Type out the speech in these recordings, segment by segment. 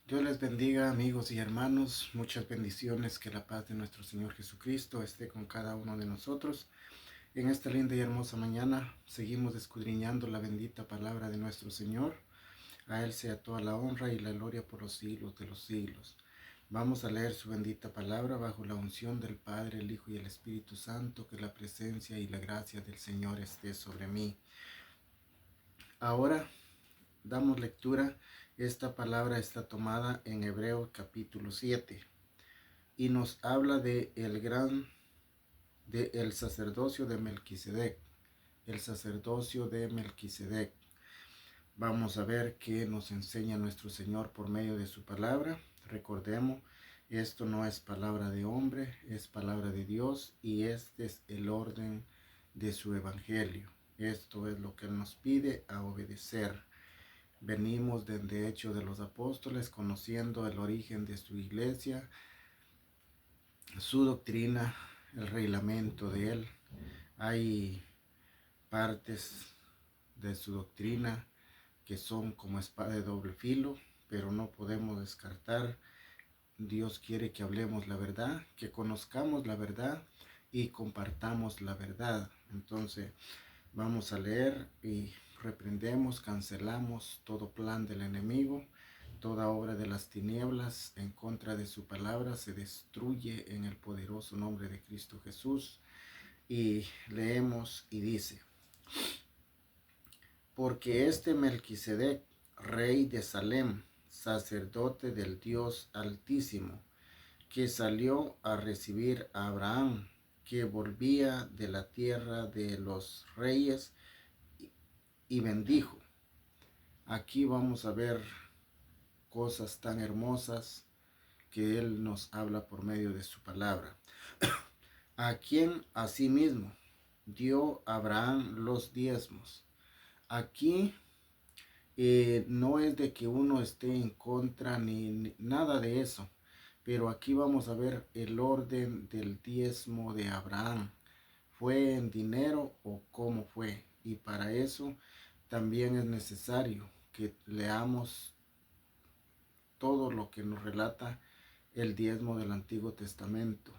Dios les bendiga, amigos y hermanos. Muchas bendiciones. Que la paz de nuestro Señor Jesucristo esté con cada uno de nosotros. En esta linda y hermosa mañana seguimos escudriñando la bendita palabra de nuestro Señor. A Él sea toda la honra y la gloria por los siglos de los siglos. Vamos a leer su bendita palabra bajo la unción del Padre, el Hijo y el Espíritu Santo. Que la presencia y la gracia del Señor esté sobre mí. Ahora damos lectura. Esta palabra está tomada en Hebreos capítulo 7 y nos habla de el sacerdocio de Melquisedec, el sacerdocio de Melquisedec. Vamos a ver qué nos enseña nuestro Señor por medio de su palabra. Recordemos, esto no es palabra de hombre, es palabra de Dios, y este es el orden de su evangelio. Esto es lo que Él nos pide a obedecer. Venimos desde Hechos de los Apóstoles, conociendo el origen de su iglesia, su doctrina, el reglamento de él. Hay partes de su doctrina que son como espada de doble filo, pero no podemos descartar. Dios quiere que hablemos la verdad, que conozcamos la verdad y compartamos la verdad. Entonces vamos a leer y reprendemos, cancelamos todo plan del enemigo. Toda obra de las tinieblas en contra de su palabra se destruye en el poderoso nombre de Cristo Jesús. Y leemos y dice: porque este Melquisedec, rey de Salem, sacerdote del Dios Altísimo, que salió a recibir a Abraham, que volvía de la tierra de los reyes, y bendijo. Aquí vamos a ver cosas tan hermosas que Él nos habla por medio de su palabra. A quien asimismo dio Abraham los diezmos. Aquí no es de que uno esté en contra ni nada de eso, pero aquí vamos a ver el orden del diezmo de Abraham. ¿Fue en dinero o cómo fue? Y para eso también es necesario que leamos todo lo que nos relata el diezmo del Antiguo Testamento,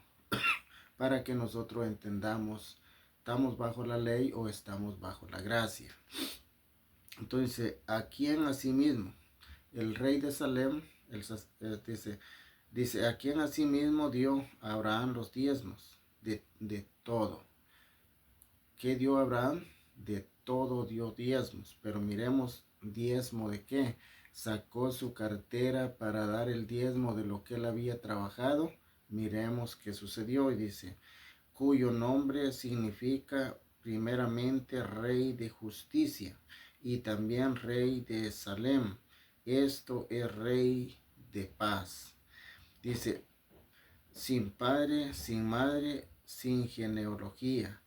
para que nosotros entendamos, ¿estamos bajo la ley o estamos bajo la gracia? Entonces, ¿a quién asimismo? El rey de Salem, dice, ¿a quién asimismo dio a Abraham los diezmos? De todo. ¿Qué dio Abraham? De todo dio diezmos. Pero miremos, ¿diezmo de qué? Sacó su cartera para dar el diezmo de lo que él había trabajado. Miremos qué sucedió y dice, cuyo nombre significa primeramente rey de justicia y también rey de Salem. Esto es rey de paz. Dice, sin padre, sin madre, sin genealogía,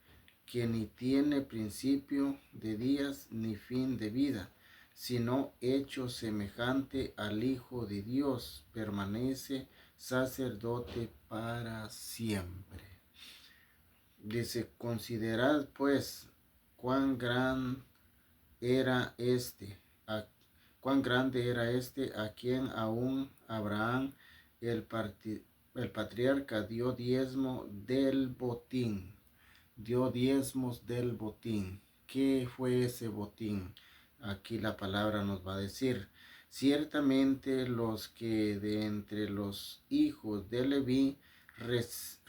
que ni tiene principio de días ni fin de vida, sino hecho semejante al Hijo de Dios, permanece sacerdote para siempre. Dice, considerad pues cuán gran era a, cuán grande era a quien aún Abraham el, el patriarca dio diezmo del botín. Dio diezmos del botín. ¿Qué fue ese botín? Aquí la palabra nos va a decir: ciertamente los que de entre los hijos de Leví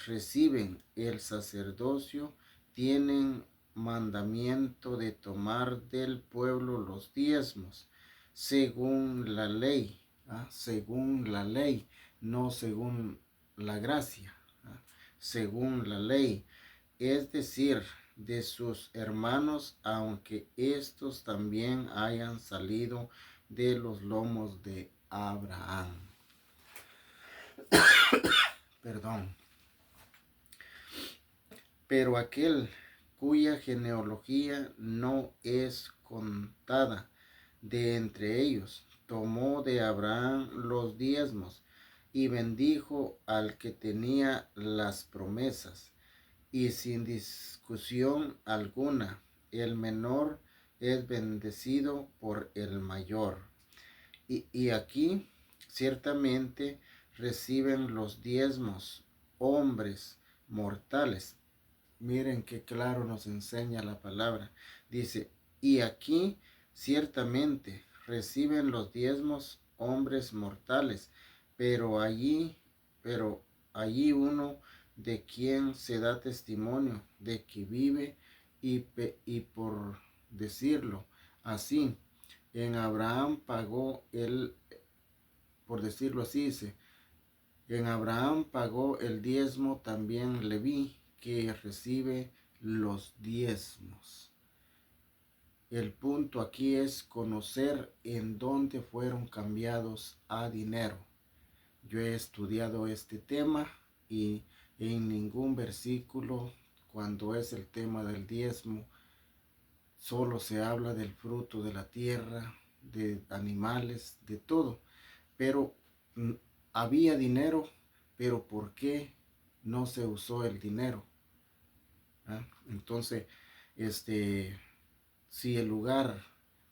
reciben el sacerdocio tienen mandamiento de tomar del pueblo los diezmos, según la ley, según la ley, no según la gracia, según la ley, es decir, de sus hermanos, aunque estos también hayan salido de los lomos de Abraham. Perdón. Pero aquel cuya genealogía no es contada de entre ellos, tomó de Abraham los diezmos y bendijo al que tenía las promesas. Y sin discusión alguna, el menor es bendecido por el mayor. Y aquí ciertamente reciben los diezmos hombres mortales. Miren qué claro nos enseña la palabra. Dice, y aquí ciertamente reciben los diezmos hombres mortales, pero pero allí uno de quien se da testimonio de que vive y por decirlo así, en Abraham pagó él, por decirlo así, dice, en Abraham pagó el diezmo también Leví, que recibe los diezmos. El punto aquí es conocer en dónde fueron cambiados a dinero. Yo he estudiado este tema y en ningún versículo, cuando es el tema del diezmo, solo se habla del fruto de la tierra, de animales, de todo. Pero había dinero, pero ¿por qué no se usó el dinero? ¿Ah? Entonces, si el lugar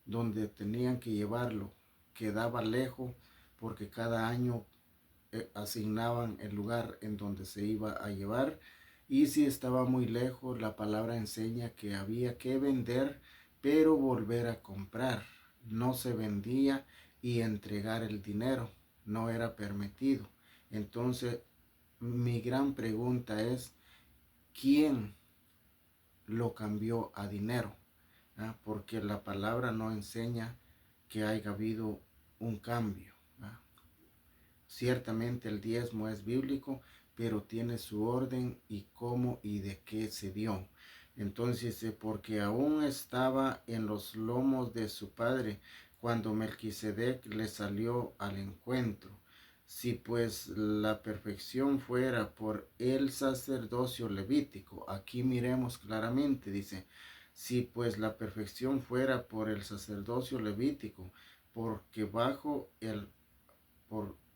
donde tenían que llevarlo quedaba lejos, porque cada año asignaban el lugar en donde se iba a llevar, y si estaba muy lejos, la palabra enseña que había que vender, pero volver a comprar. No se vendía y entregar el dinero no era permitido. Entonces, mi gran pregunta es, ¿quién lo cambió a dinero? ¿Ah? Porque la palabra no enseña que haya habido un cambio. ¿Ah? Ciertamente el diezmo es bíblico, pero tiene su orden y cómo y de qué se dio. Entonces, porque aún estaba en los lomos de su padre cuando Melquisedec le salió al encuentro. Si pues la perfección fuera por el sacerdocio levítico, aquí miremos claramente, dice, si pues la perfección fuera por el sacerdocio levítico, porque bajo el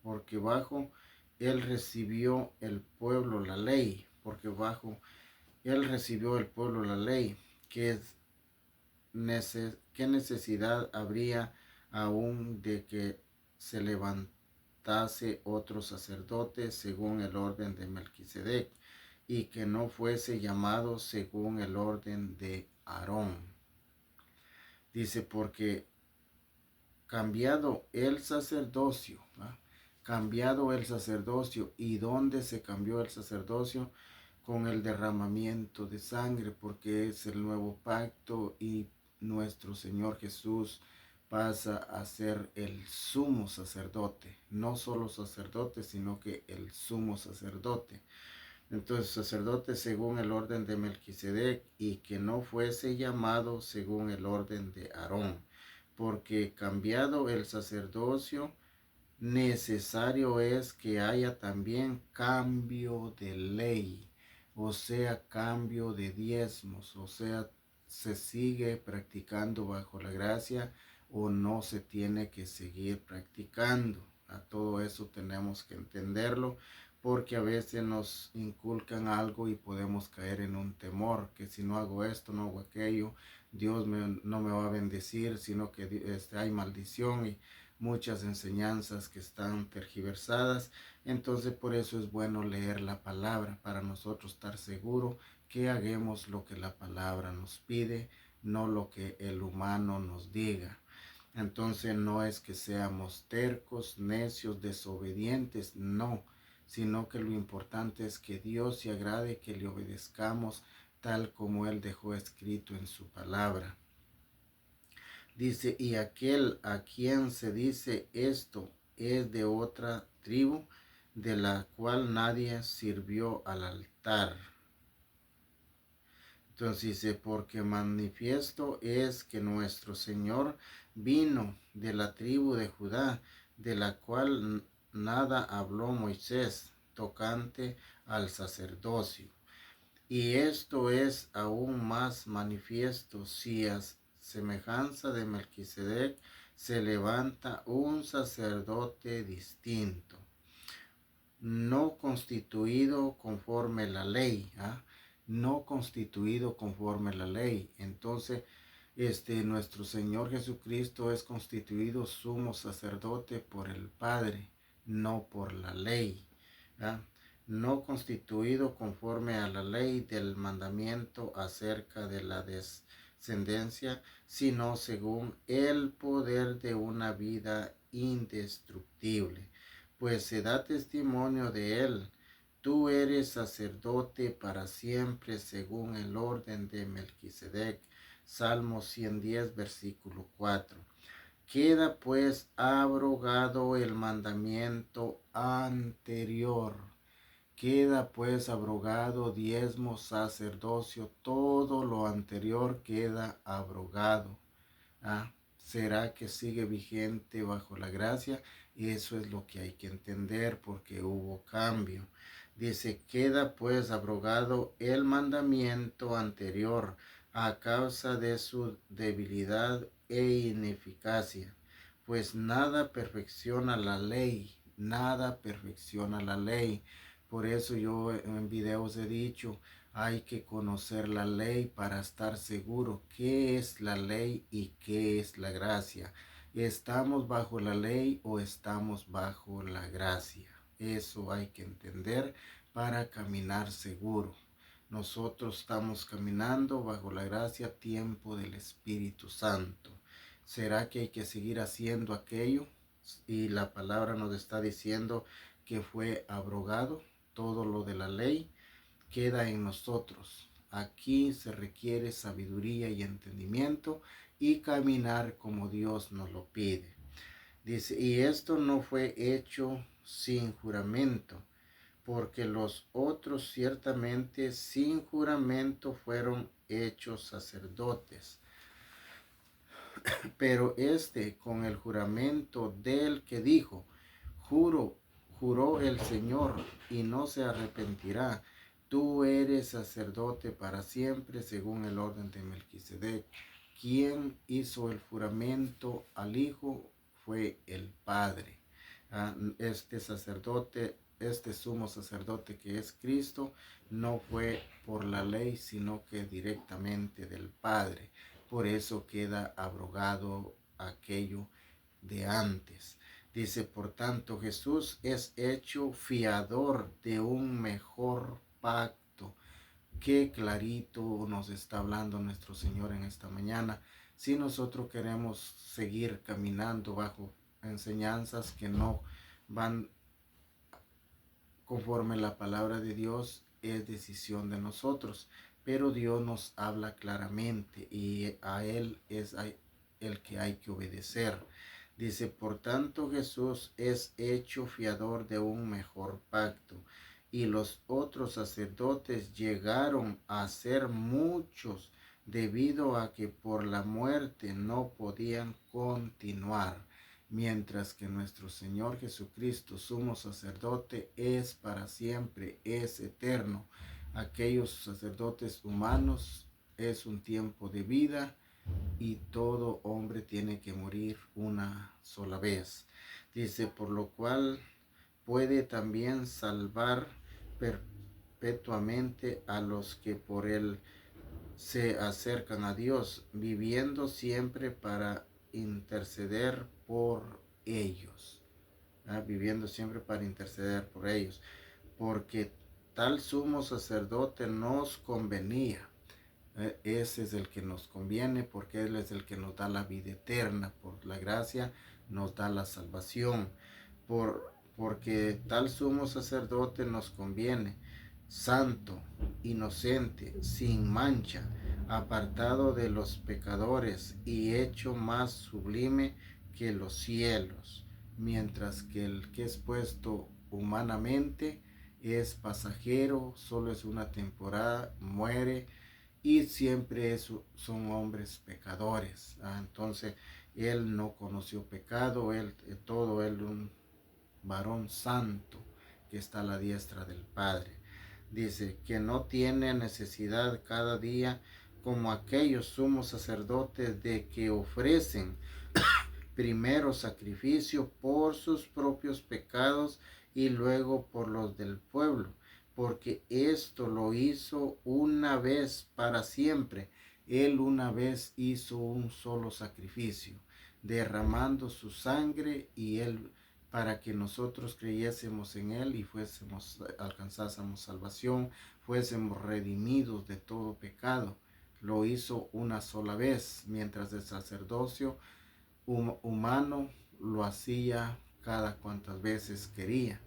porque bajo él recibió el pueblo la ley, porque bajo él recibió el pueblo la ley, ¿qué necesidad habría aún de que se levantase otro sacerdote según el orden de Melquisedec y que no fuese llamado según el orden de Aarón? Dice, porque cambiado el sacerdocio, ¿va? Cambiado el sacerdocio. ¿Y dónde se cambió el sacerdocio? Con el derramamiento de sangre, porque es el nuevo pacto y nuestro Señor Jesús pasa a ser el sumo sacerdote, no solo sacerdote, sino que el sumo sacerdote. Entonces, sacerdote según el orden de Melquisedec y que no fuese llamado según el orden de Aarón, porque cambiado el sacerdocio, necesario es que haya también cambio de ley, o sea, cambio de diezmos, o sea, se sigue practicando bajo la gracia o no se tiene que seguir practicando. A todo eso tenemos que entenderlo, porque a veces nos inculcan algo y podemos caer en un temor, que si no hago esto, no hago aquello, Dios no me va a bendecir, sino que hay maldición y muchas enseñanzas que están tergiversadas. Entonces por eso es bueno leer la palabra, para nosotros estar seguros que hagamos lo que la palabra nos pide, no lo que el humano nos diga. Entonces no es que seamos tercos, necios, desobedientes, no, sino que lo importante es que Dios se agrade, que le obedezcamos tal como Él dejó escrito en su palabra. Dice, y aquel a quien se dice esto es de otra tribu, de la cual nadie sirvió al altar. Entonces dice, porque manifiesto es que nuestro Señor vino de la tribu de Judá, de la cual nada habló Moisés tocante al sacerdocio. Y esto es aún más manifiesto si a semejanza de Melquisedec se levanta un sacerdote distinto, no constituido conforme la ley, ¿ah? No constituido conforme la ley. Entonces, nuestro Señor Jesucristo es constituido sumo sacerdote por el Padre, no por la ley. ¿Ah? No constituido conforme a la ley del mandamiento acerca de la descendencia, sino según el poder de una vida indestructible, pues se da testimonio de él. Tú eres sacerdote para siempre según el orden de Melquisedec. Salmo 110, versículo 4. Queda pues abrogado el mandamiento anterior. Queda pues abrogado diezmo, sacerdocio, todo lo anterior queda abrogado. ¿Ah? ¿Será que sigue vigente bajo la gracia? Eso es lo que hay que entender porque hubo cambio. Dice, queda pues abrogado el mandamiento anterior a causa de su debilidad e ineficacia. Pues nada perfecciona la ley, nada perfecciona la ley. Por eso yo en videos he dicho, hay que conocer la ley para estar seguro qué es la ley y qué es la gracia. ¿Estamos bajo la ley o estamos bajo la gracia? Eso hay que entender para caminar seguro. Nosotros estamos caminando bajo la gracia, tiempo del Espíritu Santo. ¿Será que hay que seguir haciendo aquello? Y la palabra nos está diciendo que fue abrogado todo lo de la ley, queda en nosotros. Aquí se requiere sabiduría y entendimiento y caminar como Dios nos lo pide. Dice, y esto no fue hecho sin juramento, porque los otros ciertamente sin juramento fueron hechos sacerdotes, pero este con el juramento del que dijo, juró el Señor y no se arrepentirá. Tú eres sacerdote para siempre según el orden de Melquisedec. Quien hizo el juramento al Hijo fue el Padre. Este sacerdote, este sumo sacerdote que es Cristo, no fue por la ley, sino que directamente del Padre. Por eso queda abrogado aquello de antes. Dice, por tanto, Jesús es hecho fiador de un mejor pacto. Qué clarito nos está hablando nuestro Señor en esta mañana. Si nosotros queremos seguir caminando bajo enseñanzas que no van conforme la palabra de Dios, es decisión de nosotros. Pero Dios nos habla claramente y a Él es el que hay que obedecer. Dice, por tanto Jesús es hecho fiador de un mejor pacto. Y los otros sacerdotes llegaron a ser muchos debido a que por la muerte no podían continuar, mientras que nuestro Señor Jesucristo, sumo sacerdote, es para siempre, es eterno. Aquellos sacerdotes humanos es un tiempo de vida y todo hombre tiene que morir una sola vez. Dice, por lo cual puede también salvar perpetuamente a los que por él se acercan a Dios, viviendo siempre para interceder por ellos. Viviendo siempre para interceder por ellos, porque tal sumo sacerdote nos convenía. Ese es el que nos conviene, porque Él es el que nos da la vida eterna. Por la gracia nos da la salvación. Porque tal sumo sacerdote nos conviene, santo, inocente, sin mancha, apartado de los pecadores y hecho más sublime que los cielos, mientras que el que es puesto humanamente es pasajero, solo es una temporada, muere y siempre son hombres pecadores. Entonces él no conoció pecado, él un varón santo que está a la diestra del Padre. Dice que no tiene necesidad cada día como aquellos sumos sacerdotes de que ofrecen primero sacrificio por sus propios pecados y luego por los del pueblo, porque esto lo hizo una vez para siempre. Él una vez hizo un solo sacrificio, derramando su sangre y él para que nosotros creyésemos en Él y alcanzásemos salvación, fuésemos redimidos de todo pecado. Lo hizo una sola vez, mientras el sacerdocio humano lo hacía cada cuantas veces quería,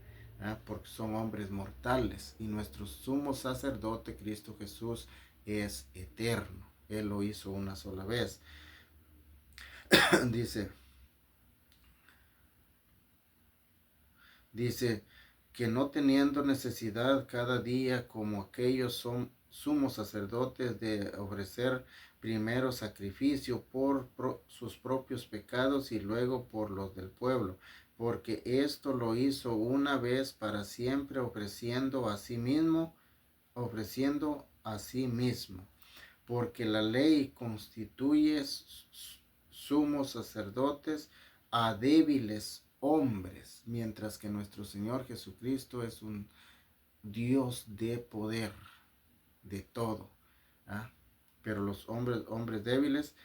porque son hombres mortales, y nuestro sumo sacerdote Cristo Jesús es eterno. Él lo hizo una sola vez. Dice que no teniendo necesidad cada día como aquellos son sumos sacerdotes de ofrecer primero sacrificio por sus propios pecados y luego por los del pueblo, porque esto lo hizo una vez para siempre, ofreciendo a sí mismo, porque la ley constituye sumos sacerdotes a débiles hombres, mientras que nuestro Señor Jesucristo es un Dios de poder, de todo. ¿Ah? Pero los hombres débiles,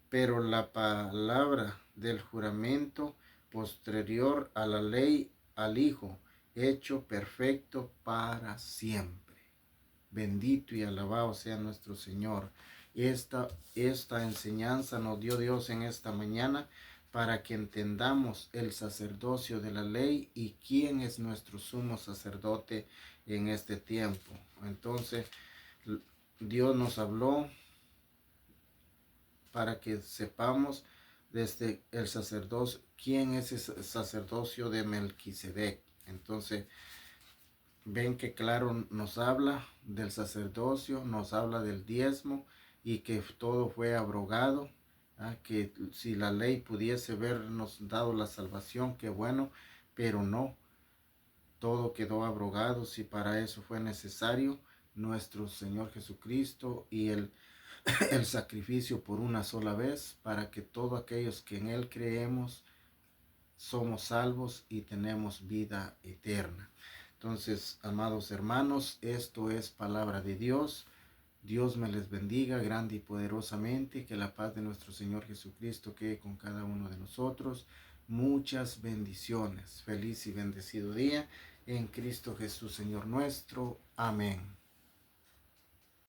pero la palabra del juramento posterior a la ley al Hijo, hecho perfecto para siempre. Bendito y alabado sea nuestro Señor. Esta enseñanza nos dio Dios en esta mañana para que entendamos el sacerdocio de la ley y quién es nuestro sumo sacerdote en este tiempo. Entonces, Dios nos habló para que sepamos desde el sacerdocio, quién es ese sacerdocio de Melquisedec. Entonces, ven que claro nos habla del sacerdocio, nos habla del diezmo y que todo fue abrogado, que si la ley pudiese habernos dado la salvación, qué bueno, pero no, todo quedó abrogado. Si para eso fue necesario nuestro Señor Jesucristo y el sacrificio por una sola vez, para que todos aquellos que en Él creemos somos salvos y tenemos vida eterna. Entonces, amados hermanos, esto es palabra de Dios. Dios me les bendiga grande y poderosamente. Que la paz de nuestro Señor Jesucristo quede con cada uno de nosotros. Muchas bendiciones. Feliz y bendecido día en Cristo Jesús, Señor nuestro. Amén.